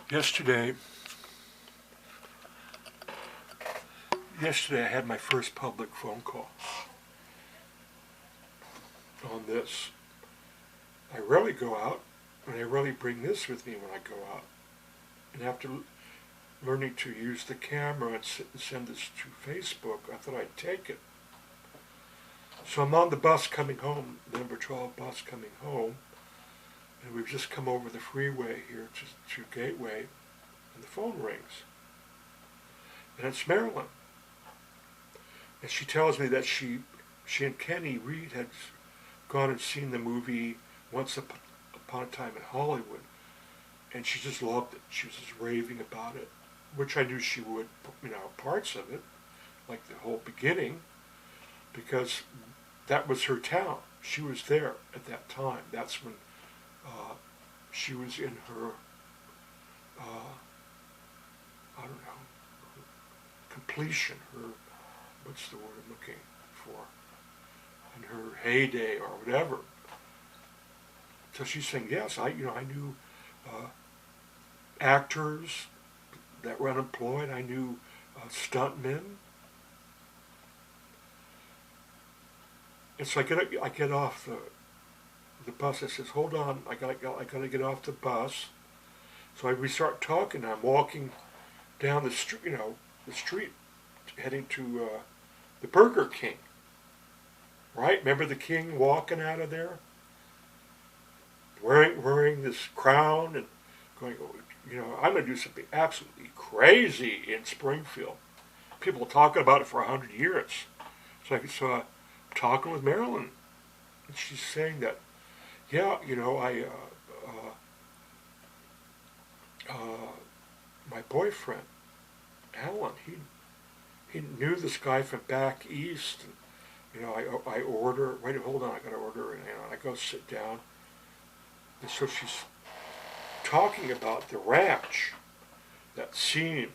Yesterday, I had my first public phone call on this. I rarely go out, and I rarely bring this with me when I go out. And after learning to use the camera and send this to Facebook, I thought I'd take it. So I'm on the bus coming home, the number 12 bus coming home, and we've just come over the freeway here to Gateway, and the phone rings. And it's Marilyn. And she tells me that she and Kenny Reed had gone and seen the movie Once Upon a Time in Hollywood, and she just loved it. She was just raving about it, which I knew she would, parts of it, like the whole beginning, because that was her town. She was there at that time. That's when she was in her, I don't know, completion, her, what's the word I'm looking for, in her heyday or whatever. So she's saying, yes, I knew actors that were unemployed. I knew stuntmen. And so I get off the bus. I says, hold on, I gotta get off the bus. So we start talking. I'm walking down the street, the street, heading to the Burger King. Right? Remember the king walking out of there, wearing this crown and going, I'm going to do something absolutely crazy in Springfield. People are talking about it for 100 years. So I'm talking with Marilyn, and she's saying that, yeah, my boyfriend, Alan, he knew this guy from back east. And, I order. Wait, hold on, I got to order. And I go sit down. And so she's talking about the ranch, that scene.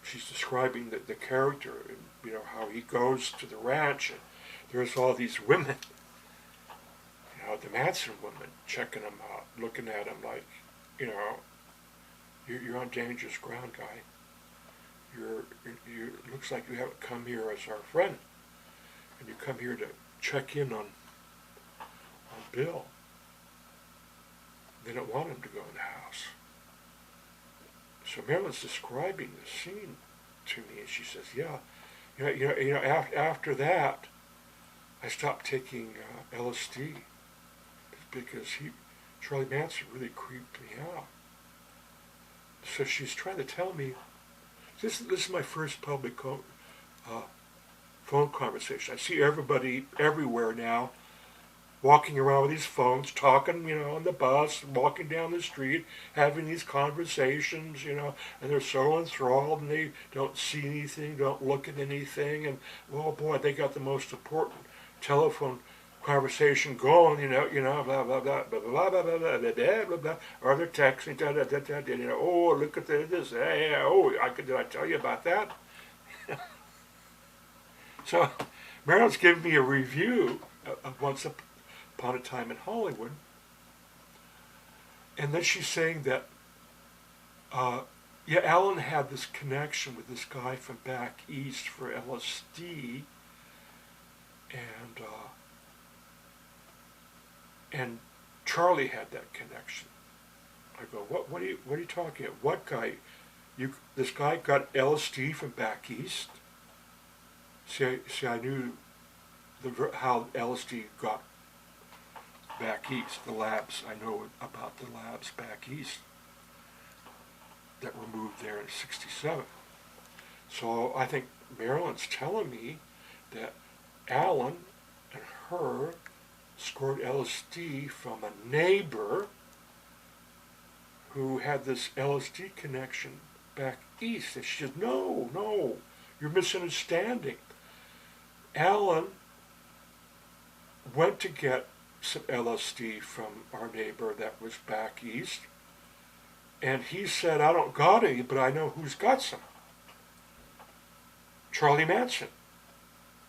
She's describing the character and, how he goes to the ranch and there's all these women, the Manson women, checking him out, looking at him like, you're on dangerous ground, guy. It looks like you haven't come here as our friend, and you come here to check in on Bill. They don't want him to go in the house. So Marilyn's describing the scene to me, and she says, "Yeah, after that, I stopped taking LSD because Charlie Manson really creeped me out." So she's trying to tell me, this is my first public phone conversation. I see everybody everywhere now walking around with these phones, talking, on the bus, walking down the street, having these conversations, and they're so enthralled and they don't see anything, don't look at anything, and, oh boy, they got the most important telephone conversation going, blah, blah, blah, blah, blah, blah, blah, blah, blah, blah, blah, or they're texting, oh, look at this, did I tell you about that? So, Marilyn's giving me a review of Once Upon a Time in Hollywood, and then she's saying that, Alan had this connection with this guy from back east for LSD, and Charlie had that connection. I go, what are you talking about? What guy? This guy got LSD from back east? See, I knew how LSD got back east. The labs, I know about the labs back east that were moved there in '67. So I think Marilyn's telling me that Alan and her scored LSD from a neighbor who had this LSD connection back east. And she said, no, you're misunderstanding. Alan went to get some LSD from our neighbor that was back east, and he said, I don't got any, but I know who's got some. Charlie Manson.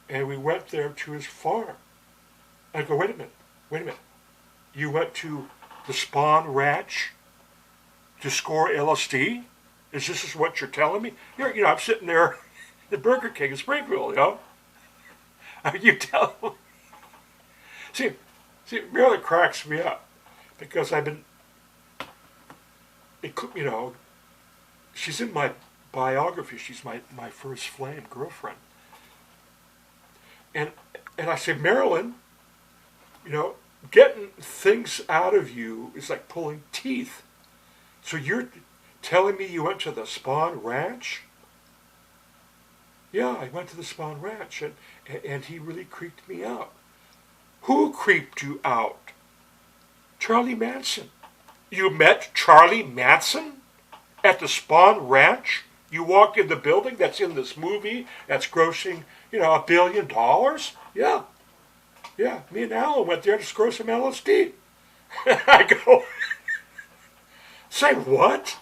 And we went there to his farm. I go, wait a minute. You went to the Spawn Ranch to score LSD? Is this what you're telling me? I'm sitting there at the Burger King in Springfield, Are you telling me? See, it really cracks me up because I've been, she's in my biography. She's my first flame girlfriend. And I say, Marilyn, getting things out of you is like pulling teeth. So you're telling me you went to the Spahn Ranch? Yeah, I went to the Spahn Ranch, and he really creeped me out. Who creeped you out? Charlie Manson. You met Charlie Manson at the Spahn Ranch? You walk in the building that's in this movie that's grossing, $1 billion? Yeah. Yeah, me and Alan went there to score some LSD. I go, say what?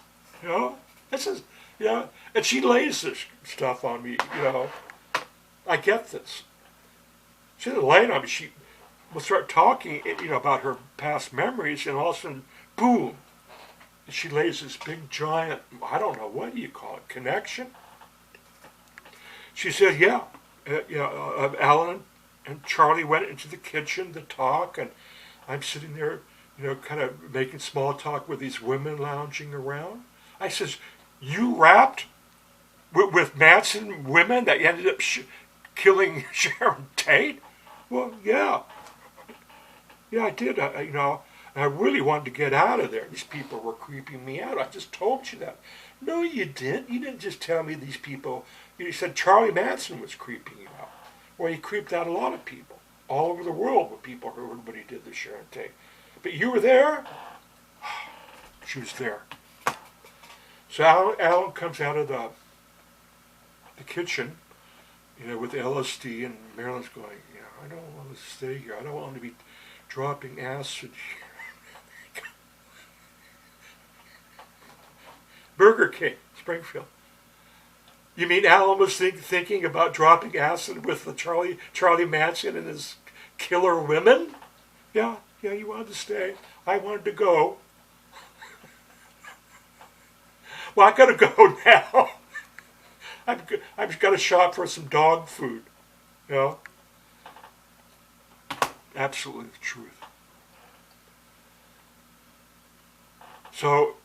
This is, and she lays this stuff on me, I get this. She didn't lay it on me. She will start talking, about her past memories, and all of a sudden, boom, and she lays this big giant, I don't know, what do you call it, connection? She said, Alan and Charlie went into the kitchen to talk, and I'm sitting there, kind of making small talk with these women lounging around. I says, you rapped with Manson women that ended up killing Sharon Tate? Well, yeah. Yeah, I did. I really wanted to get out of there. These people were creeping me out. I just told you that. No, you didn't. You didn't just tell me these people. You said Charlie Manson was creeping you out. Well, he creeped out a lot of people all over the world when people heard what he did to Sharon Tate. But you were there? She was there. So Alan comes out of the kitchen, with LSD, and Marilyn's going, I don't want to stay here. I don't want to be dropping acid here. Burger King, Springfield. You mean Alan was thinking about dropping acid with the Charlie Manson and his killer women? Yeah, you wanted to stay. I wanted to go. Well, I gotta go now. I've got to shop for some dog food. Absolutely the truth. So,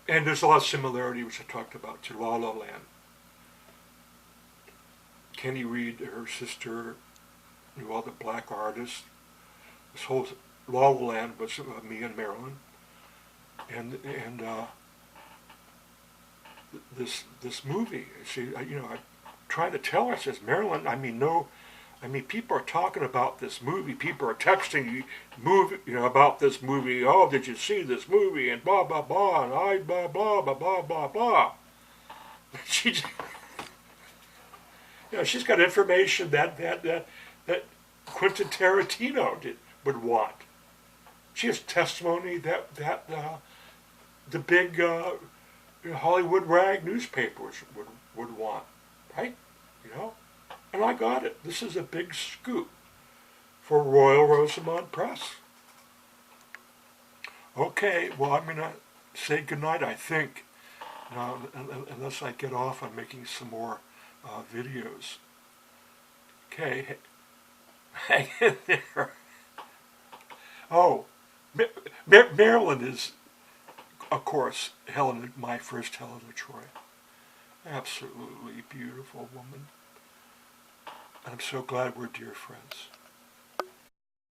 and there's a lot of similarity, which I talked about, to La La Land. Kenny Reed, her sister, knew all the black artists. This whole La La Land was me and Marilyn. And this movie, I tried to tell her, I says, Marilyn, people are talking about this movie. People are texting about this movie. Oh, did you see this movie? And blah, blah, blah, and I, blah, blah, blah, blah, blah, blah. She just, she's got information that Quentin Tarantino would want. She has testimony that the big Hollywood rag newspapers would want, right? And I got it. This is a big scoop for Royal Rosamond Press. Okay, well, I'm going to say goodnight, I think, unless I get off on making some more videos. Okay, hang in there. Oh, Marilyn is, of course, my first Helen of Troy. Absolutely beautiful woman. I'm so glad we're dear friends.